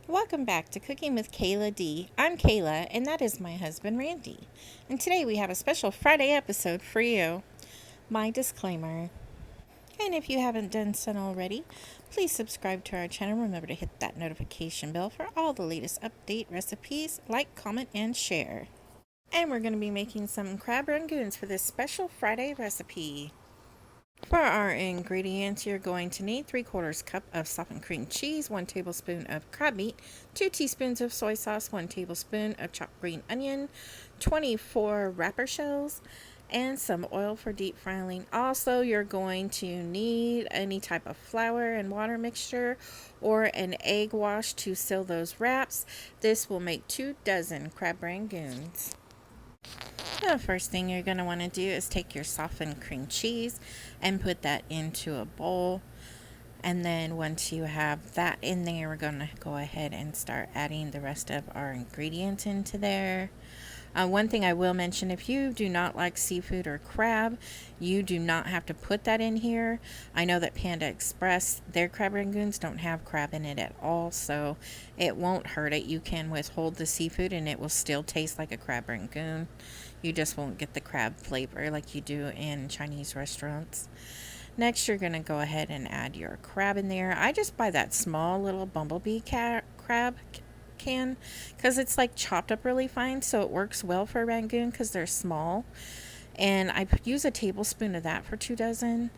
Welcome back to Cooking with Kayla D. I'm Kayla, and that is my husband Randy. And today we have a special Friday episode for you. My disclaimer. And if you haven't done so already, please subscribe to our channel. Remember to hit that notification bell for all the latest update recipes. Like, comment, and share. And we're going to be making some crab rangoons for this special Friday recipe. For our ingredients, you're going to need 3/4 cup of softened cream cheese, 1 tablespoon of crab meat, 2 teaspoons of soy sauce, 1 tablespoon of chopped green onion, 24 wrapper shells, and some oil for deep frying. Also, you're going to need any type of flour and water mixture or an egg wash to seal those wraps. This will make 2 dozen crab rangoons. The first thing you're going to want to do is take your softened cream cheese and put that into a bowl. And then once you have that in there, we're going to go ahead and start adding the rest of our ingredients into there. One thing I will mention, if you do not like seafood or crab, you do not have to put that in here. I know that Panda Express, their crab rangoons don't have crab in it at all, so it won't hurt it. You can withhold the seafood and it will still taste like a crab rangoon. You just won't get the crab flavor like you do in Chinese restaurants. Next, you're going to go ahead and add your crab in there. I just buy that small little bumblebee crab can because it's like chopped up really fine, so it works well for rangoon because they're small. And I use a tablespoon of that for 2 dozen,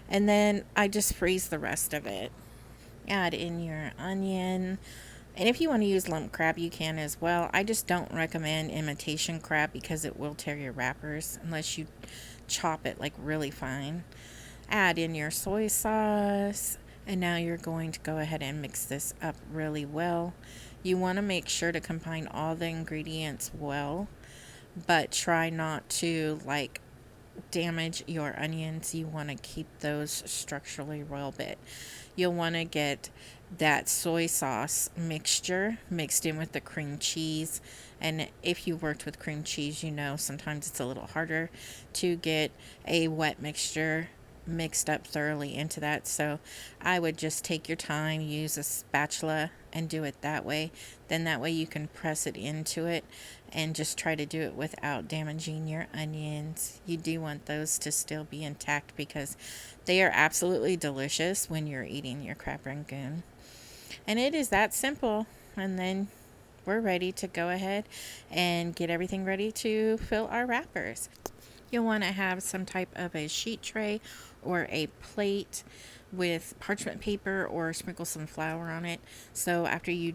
and then I just freeze the rest of it. Add in your onion, and if you want to use lump crab you can as well. I just don't recommend imitation crab because it will tear your wrappers unless you chop it like really fine. Add in your soy sauce, and now you're going to go ahead and mix this up really well. You want to make sure to combine all the ingredients well, but try not to damage your onions. You want to keep those structurally well bit. You'll want to get that soy sauce mixture mixed in with the cream cheese. And if you worked with cream cheese, you know sometimes it's a little harder to get a wet mixture mixed up thoroughly into that. So I would just take your time, use a spatula and do it that way. Then that way you can press it into it and just try to do it without damaging your onions. You do want those to still be intact because they are absolutely delicious when you're eating your crab rangoon. And it is that simple. And then we're ready to go ahead and get everything ready to fill our wrappers. You'll want to have some type of a sheet tray or a plate with parchment paper or sprinkle some flour on it. So after you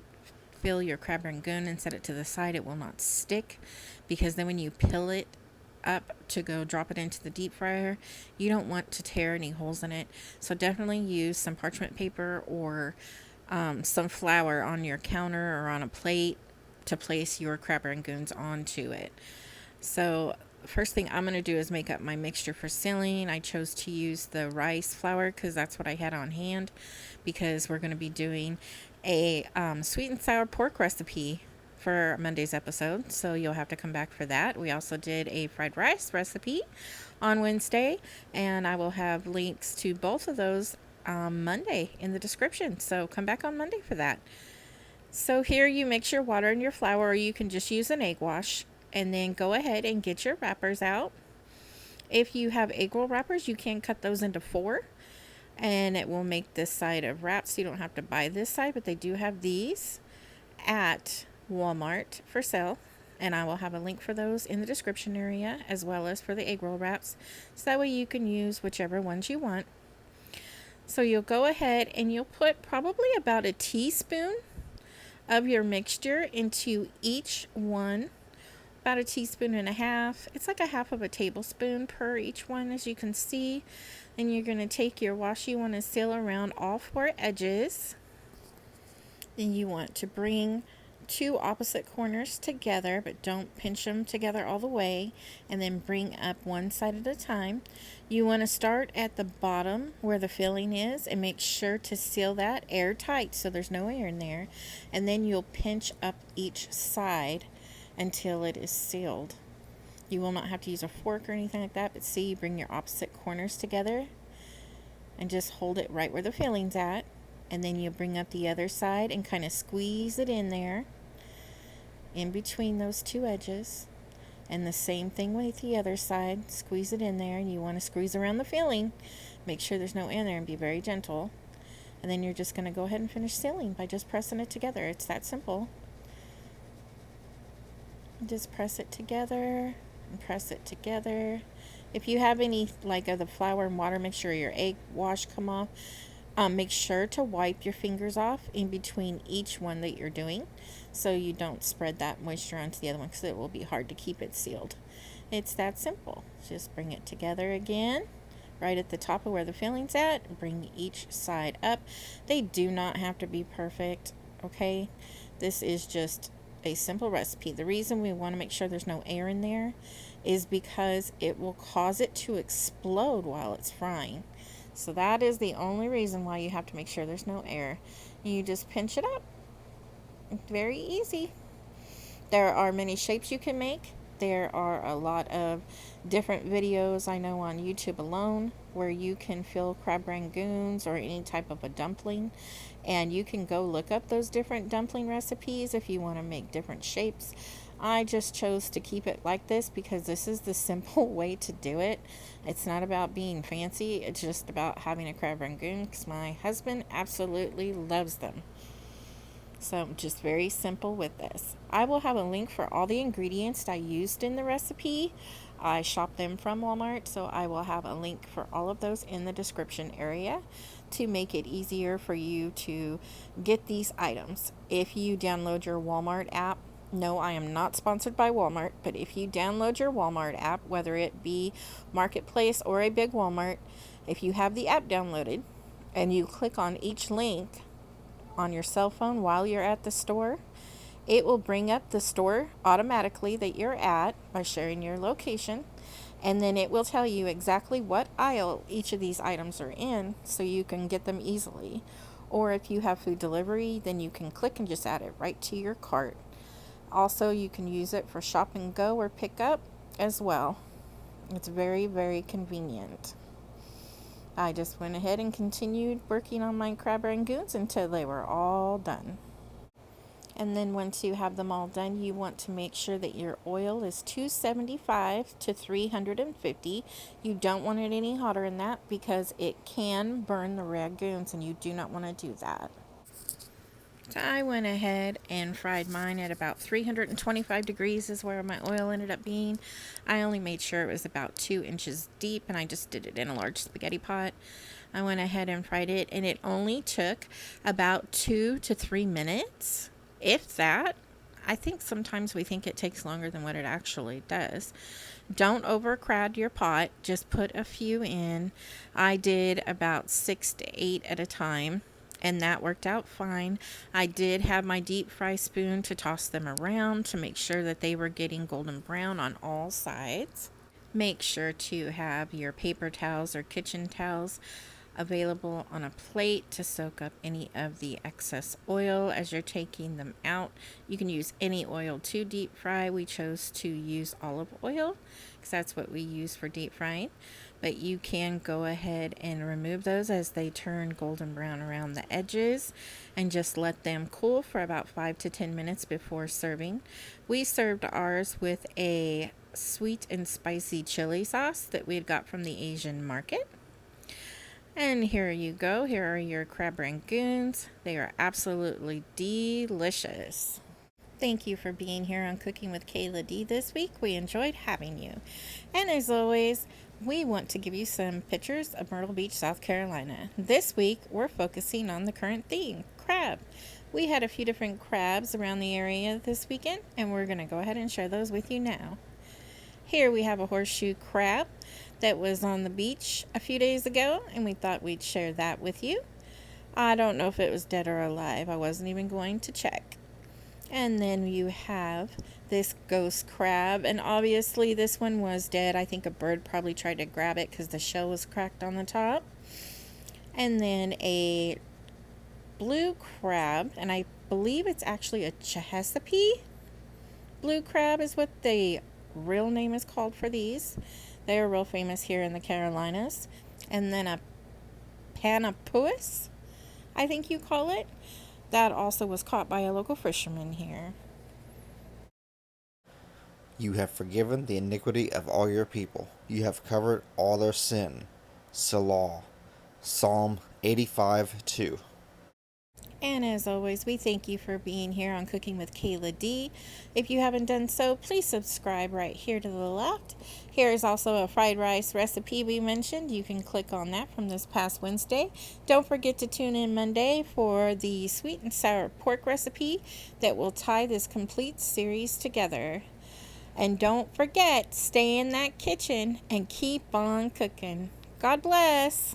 fill your crab rangoon and set it to the side, it will not stick, because then when you peel it up to go drop it into the deep fryer, you don't want to tear any holes in it. So definitely use some parchment paper or some flour on your counter or on a plate to place your crab rangoons onto it. So first thing I'm going to do is make up my mixture for sealing. I chose to use the rice flour because that's what I had on hand, because we're going to be doing a sweet and sour pork recipe for Monday's episode, so you'll have to come back for that. We also did a fried rice recipe on Wednesday, and I will have links to both of those Monday in the description, so come back on Monday for that. So here you mix your water and your flour, or you can just use an egg wash. And then go ahead and get your wrappers out. If you have egg roll wrappers, you can cut those into 4. And it will make this side of wraps. So you don't have to buy this side, but they do have these at Walmart for sale. And I will have a link for those in the description area, as well as for the egg roll wraps. So that way you can use whichever ones you want. So you'll go ahead and you'll put probably about a teaspoon of your mixture into each one. About a teaspoon and a half. It's like a half of a tablespoon per each one, as you can see. Then you're going to take your wash. You want to seal around all 4 edges. Then you want to bring 2 opposite corners together, but don't pinch them together all the way, and then bring up one side at a time. You want to start at the bottom where the filling is and make sure to seal that airtight so there's no air in there, and then you'll pinch up each side until it is sealed. You will not have to use a fork or anything like that, but see, you bring your opposite corners together and just hold it right where the filling's at. and then you bring up the other side and kind of squeeze it in there, in between those two edges. And the same thing with the other side. Squeeze it in there, and you want to squeeze around the filling. Make sure there's no air there and be very gentle. And then you're just going to go ahead and finish sealing by just pressing it together. It's that simple. Just press it together and press it together. If you have any like of the flour and water mixture or your egg wash come off, make sure to wipe your fingers off in between each one that you're doing, so you don't spread that moisture onto the other one, because it will be hard to keep it sealed. It's that simple. Just bring it together again, right at the top of where the filling's at. Bring each side up. They do not have to be perfect, okay? This is just a simple recipe. The reason we want to make sure there's no air in there is because it will cause it to explode while it's frying. So that is the only reason why you have to make sure there's no air. You just pinch it up. Very easy. There are many shapes you can make. There are a lot of different videos I know on YouTube alone where you can fill crab rangoons or any type of a dumpling. And you can go look up those different dumpling recipes if you want to make different shapes. I just chose to keep it like this because this is the simple way to do it. It's not about being fancy. It's just about having a crab rangoon, because my husband absolutely loves them. So just very simple with this. I will have a link for all the ingredients I used in the recipe. I shopped them from Walmart, so I will have a link for all of those in the description area to make it easier for you to get these items. If you download your Walmart app, no, I am not sponsored by Walmart, but if you download your Walmart app, whether it be Marketplace or a big Walmart, if you have the app downloaded and you click on each link on your cell phone while you're at the store, it will bring up the store automatically that you're at by sharing your location, and then it will tell you exactly what aisle each of these items are in, so you can get them easily. Or if you have food delivery, then you can click and just add it right to your cart. Also, you can use it for shop and go or pick up as well. It's very, very convenient. I just went ahead and continued working on my crab rangoons until they were all done. And then once you have them all done, you want to make sure that your oil is 275 to 350. You don't want it any hotter than that because it can burn the rangoons, and you do not want to do that. So I went ahead and fried mine at about 325 degrees is where my oil ended up being. I only made sure it was about 2 inches deep, and I just did it in a large spaghetti pot. I went ahead and fried it, and it only took about 2 to 3 minutes, if that. I think sometimes we think it takes longer than what it actually does. Don't overcrowd your pot. Just put a few in. I did about 6 to 8 at a time, and that worked out fine. I did have my deep fry spoon to toss them around to make sure that they were getting golden brown on all sides. Make sure to have your paper towels or kitchen towels available on a plate to soak up any of the excess oil as you're taking them out. You can use any oil to deep fry. We chose to use olive oil because that's what we use for deep frying. But you can go ahead and remove those as they turn golden brown around the edges and just let them cool for about 5 to 10 minutes before serving. We served ours with a sweet and spicy chili sauce that we had got from the Asian market. And here you go. Here are your crab rangoons. They are absolutely delicious. Thank you for being here on Cooking with Kayla D this week. We enjoyed having you. And as always, we want to give you some pictures of Myrtle Beach, South Carolina. This week, we're focusing on the current theme, crab. We had a few different crabs around the area this weekend, and we're going to go ahead and share those with you now. Here we have a horseshoe crab that was on the beach a few days ago, and we thought we'd share that with you. I don't know if it was dead or alive. I wasn't even going to check. And then you have this ghost crab, and obviously this one was dead. I think a bird probably tried to grab it because the shell was cracked on the top. And then a blue crab, and I believe it's actually a Chesapeake blue crab is what the real name is called for these. They are real famous here in the Carolinas. And then a Panapuas. I think you call it. That also was caught by a local fisherman here. You have forgiven the iniquity of all your people. You have covered all their sin. Selah. Psalm 85:2. And as always, we thank you for being here on Cooking with Kayla D. If you haven't done so, please subscribe right here to the left. Here is also a fried rice recipe we mentioned. You can click on that from this past Wednesday. Don't forget to tune in Monday for the sweet and sour pork recipe that will tie this complete series together. And don't forget, stay in that kitchen and keep on cooking. God bless.